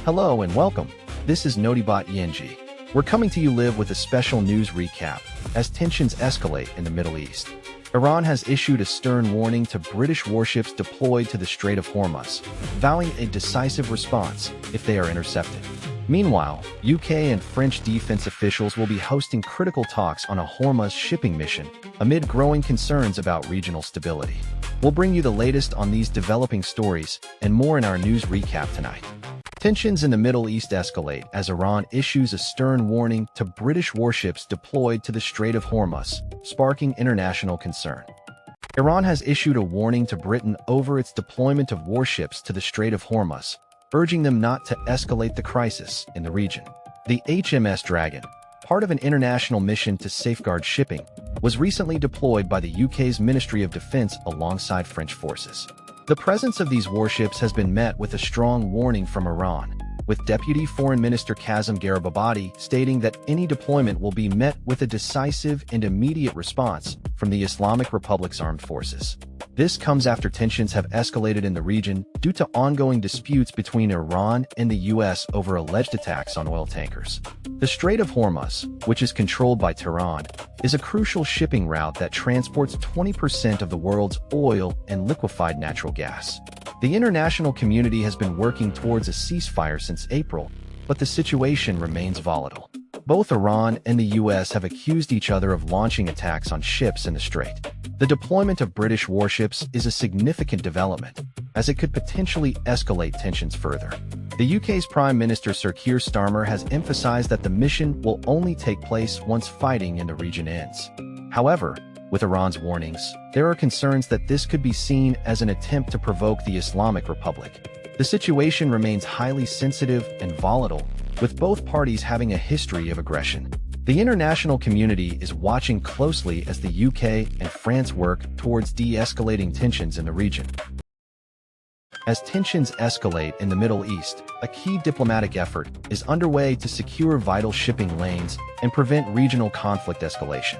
Hello and welcome. This is Notibot ENG. We're coming to you live with a special news recap as tensions escalate in the Middle East. Iran has issued a stern warning to British warships deployed to the Strait of Hormuz, vowing a decisive response if they are intercepted. Meanwhile, UK and French defense officials will be hosting critical talks on a Hormuz shipping mission amid growing concerns about regional stability. We'll bring you the latest on these developing stories and more in our news recap tonight. Tensions in the Middle East escalate as Iran issues a stern warning to British warships deployed to the Strait of Hormuz, sparking international concern. Iran has issued a warning to Britain over its deployment of warships to the Strait of Hormuz, urging them not to escalate the crisis in the region. The HMS Dragon, part of an international mission to safeguard shipping, was recently deployed by the UK's Ministry of Defence alongside French forces. The presence of these warships has been met with a strong warning from Iran, with Deputy Foreign Minister Kazem Garibabadi stating that any deployment will be met with a decisive and immediate response from the Islamic Republic's armed forces. This comes after tensions have escalated in the region due to ongoing disputes between Iran and the US over alleged attacks on oil tankers. The Strait of Hormuz, which is controlled by Tehran, is a crucial shipping route that transports 20% of the world's oil and liquefied natural gas. The international community has been working towards a ceasefire since April, but the situation remains volatile. Both Iran and the US have accused each other of launching attacks on ships in the strait. The deployment of British warships is a significant development, as it could potentially escalate tensions further. The UK's Prime Minister Sir Keir Starmer has emphasized that the mission will only take place once fighting in the region ends. However, with Iran's warnings, there are concerns that this could be seen as an attempt to provoke the Islamic Republic. The situation remains highly sensitive and volatile, with both parties having a history of aggression. The international community is watching closely as the UK and France work towards de-escalating tensions in the region. As tensions escalate in the Middle East, a key diplomatic effort is underway to secure vital shipping lanes and prevent regional conflict escalation.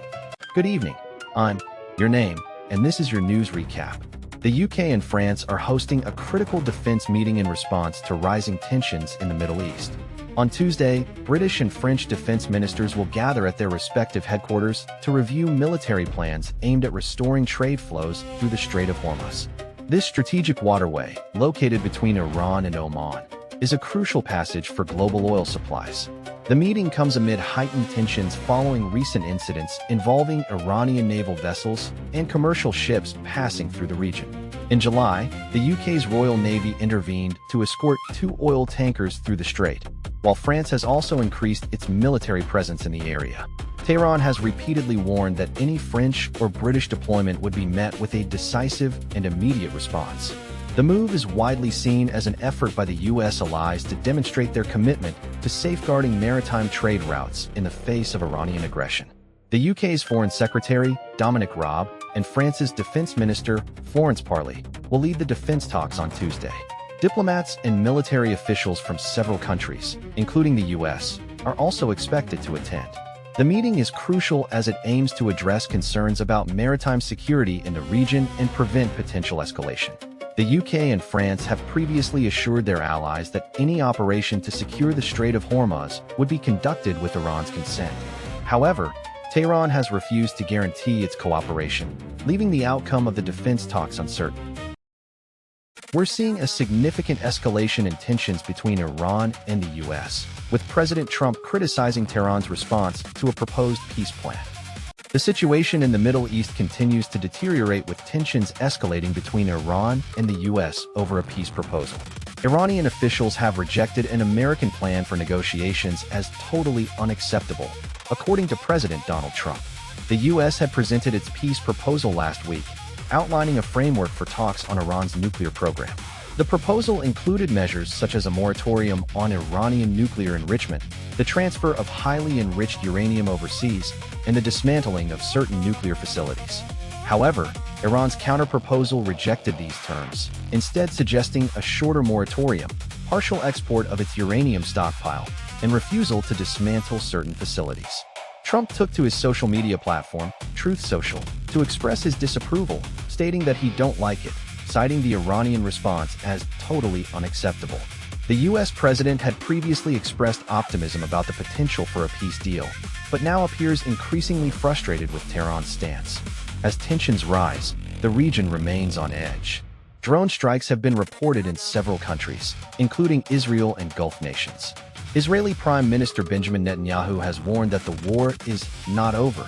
Good evening, I'm your name, and this is your news recap. The UK and France are hosting a critical defense meeting in response to rising tensions in the Middle East. On Tuesday, British and French defense ministers will gather at their respective headquarters to review military plans aimed at restoring trade flows through the Strait of Hormuz. This strategic waterway, located between Iran and Oman, is a crucial passage for global oil supplies. The meeting comes amid heightened tensions following recent incidents involving Iranian naval vessels and commercial ships passing through the region. In July, the UK's Royal Navy intervened to escort 2 oil tankers through the strait, while France has also increased its military presence in the area. Tehran has repeatedly warned that any French or British deployment would be met with a decisive and immediate response. The move is widely seen as an effort by the US allies to demonstrate their commitment to safeguarding maritime trade routes in the face of Iranian aggression. The UK's Foreign Secretary, Dominic Raab, and France's Defense Minister, Florence Parly, will lead the defense talks on Tuesday. Diplomats and military officials from several countries, including the US, are also expected to attend. The meeting is crucial as it aims to address concerns about maritime security in the region and prevent potential escalation. The UK and France have previously assured their allies that any operation to secure the Strait of Hormuz would be conducted with Iran's consent. However, Tehran has refused to guarantee its cooperation, leaving the outcome of the defense talks uncertain. We're seeing a significant escalation in tensions between Iran and the US, with President Trump criticizing Tehran's response to a proposed peace plan. The situation in the Middle East continues to deteriorate with tensions escalating between Iran and the US over a peace proposal. Iranian officials have rejected an American plan for negotiations as totally unacceptable, according to President Donald Trump. The US had presented its peace proposal last week, outlining a framework for talks on Iran's nuclear program. The proposal included measures such as a moratorium on Iranian nuclear enrichment, the transfer of highly enriched uranium overseas, and the dismantling of certain nuclear facilities. However, Iran's counterproposal rejected these terms, instead suggesting a shorter moratorium, partial export of its uranium stockpile, and refusal to dismantle certain facilities. Trump took to his social media platform, Truth Social, to express his disapproval, stating that he don't like it, citing the Iranian response as totally unacceptable. The U.S. president had previously expressed optimism about the potential for a peace deal, but now appears increasingly frustrated with Tehran's stance. As tensions rise, the region remains on edge. Drone strikes have been reported in several countries, including Israel and Gulf nations. Israeli Prime Minister Benjamin Netanyahu has warned that the war is not over,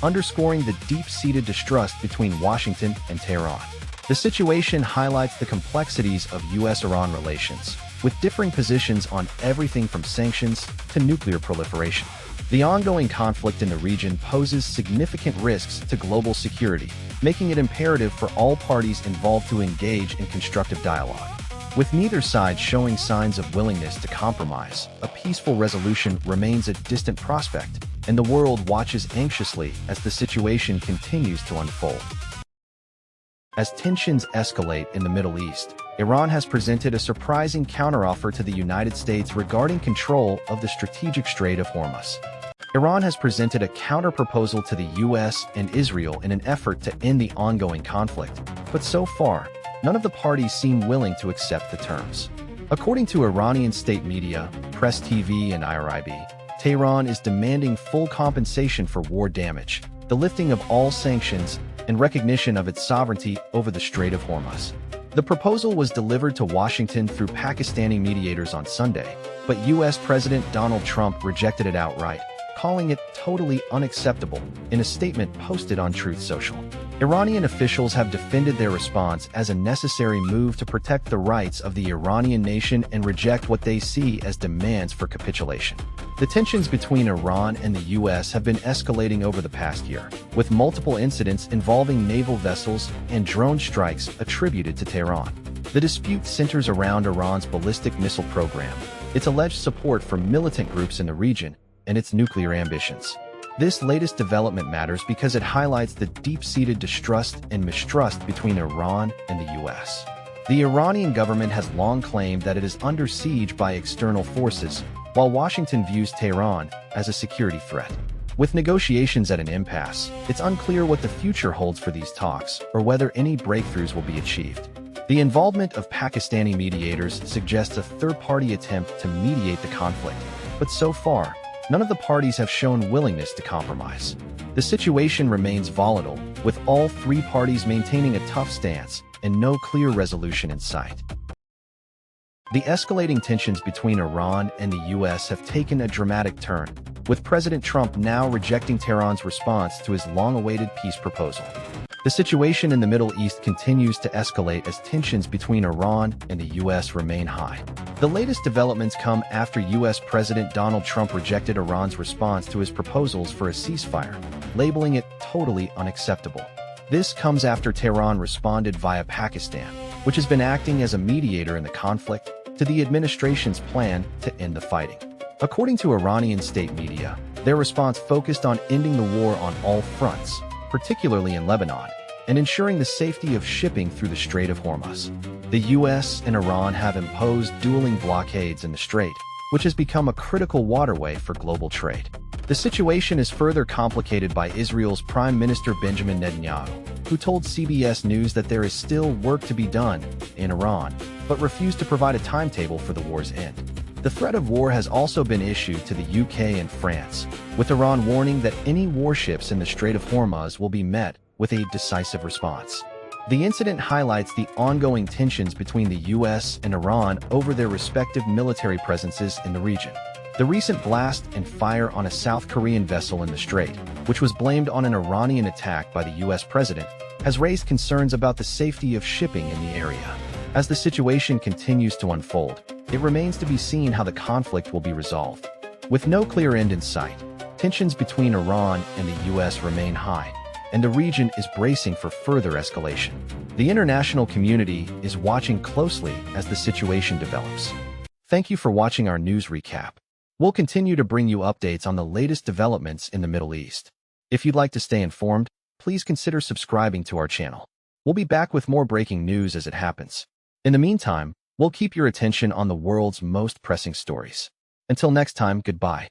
underscoring the deep-seated distrust between Washington and Tehran. The situation highlights the complexities of U.S.-Iran relations, with differing positions on everything from sanctions to nuclear proliferation. The ongoing conflict in the region poses significant risks to global security, making it imperative for all parties involved to engage in constructive dialogue. With neither side showing signs of willingness to compromise, a peaceful resolution remains a distant prospect, and the world watches anxiously as the situation continues to unfold. As tensions escalate in the Middle East, Iran has presented a surprising counteroffer to the United States regarding control of the strategic Strait of Hormuz. Iran has presented a counterproposal to the U.S. and Israel in an effort to end the ongoing conflict, but so far, none of the parties seem willing to accept the terms. According to Iranian state media, Press TV and IRIB, Tehran is demanding full compensation for war damage, the lifting of all sanctions, and recognition of its sovereignty over the Strait of Hormuz. The proposal was delivered to Washington through Pakistani mediators on Sunday, but U.S. President Donald Trump rejected it outright, calling it totally unacceptable in a statement posted on Truth Social. Iranian officials have defended their response as a necessary move to protect the rights of the Iranian nation and reject what they see as demands for capitulation. The tensions between Iran and the U.S. have been escalating over the past year, with multiple incidents involving naval vessels and drone strikes attributed to Tehran. The dispute centers around Iran's ballistic missile program, its alleged support for militant groups in the region, and its nuclear ambitions. This latest development matters because it highlights the deep-seated distrust and mistrust between Iran and the U.S. The Iranian government has long claimed that it is under siege by external forces, while Washington views Tehran as a security threat. With negotiations at an impasse, it's unclear what the future holds for these talks or whether any breakthroughs will be achieved. The involvement of Pakistani mediators suggests a third-party attempt to mediate the conflict, but so far, none of the parties have shown willingness to compromise. The situation remains volatile, with all three parties maintaining a tough stance and no clear resolution in sight. The escalating tensions between Iran and the U.S. have taken a dramatic turn, with President Trump now rejecting Tehran's response to his long-awaited peace proposal. The situation in the Middle East continues to escalate as tensions between Iran and the U.S. remain high. The latest developments come after U.S. President Donald Trump rejected Iran's response to his proposals for a ceasefire, labeling it totally unacceptable. This comes after Tehran responded via Pakistan, which has been acting as a mediator in the conflict, to the administration's plan to end the fighting. According to Iranian state media, their response focused on ending the war on all fronts, particularly in Lebanon, and ensuring the safety of shipping through the Strait of Hormuz. The U.S. and Iran have imposed dueling blockades in the strait, which has become a critical waterway for global trade. The situation is further complicated by Israel's Prime Minister Benjamin Netanyahu, who told CBS News that there is still work to be done in Iran, but refused to provide a timetable for the war's end. The threat of war has also been issued to the UK and France, with Iran warning that any warships in the Strait of Hormuz will be met with a decisive response. The incident highlights the ongoing tensions between the U.S. and Iran over their respective military presences in the region. The recent blast and fire on a South Korean vessel in the strait, which was blamed on an Iranian attack by the U.S. president, has raised concerns about the safety of shipping in the area. As the situation continues to unfold, it remains to be seen how the conflict will be resolved. With no clear end in sight, tensions between Iran and the U.S. remain high, and the region is bracing for further escalation. The international community is watching closely as the situation develops. Thank you for watching our news recap. We'll continue to bring you updates on the latest developments in the Middle East. If you'd like to stay informed, please consider subscribing to our channel. We'll be back with more breaking news as it happens. In the meantime, we'll keep your attention on the world's most pressing stories. Until next time, goodbye.